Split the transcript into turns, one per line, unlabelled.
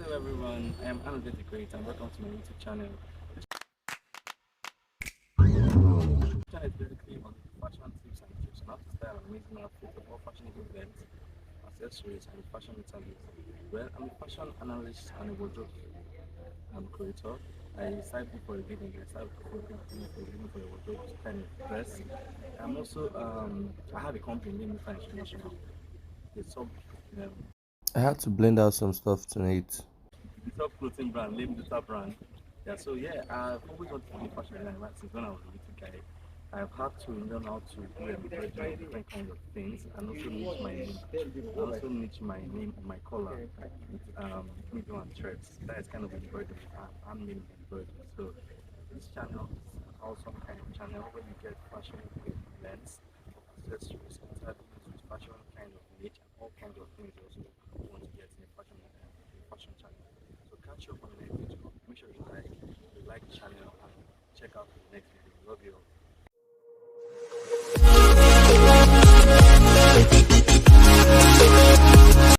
Hello everyone, I am Iamanoziethegr8t and welcome to my YouTube channel. This channel is basically on fashion tips and tricks on how to style amazing outfits of all fashion events, accessories and fashion interviews. Well, I'm a fashion analyst and a wardrobe creator. I side for a living, I side for a living for a wardrobe kind of dress. I have a company named International. The sub um,
I had to blend out some stuff tonight.
the top clothing brand, named the top brand. I've always wanted to be fashion designer since when I was a little guy. I've had to learn how to do embroidery, different kinds of things, and also niche my name. I also niche my name on my collar with needle and threads. That is kind of embroidery, handmade embroidery. So this channel is an awesome kind of channel where you get fashion events, accessories, interviews with fashion kind of niche and all kinds of things you also want to get in a fashion channel. So catch you up on the next video. Make sure you like the channel and check out the next video.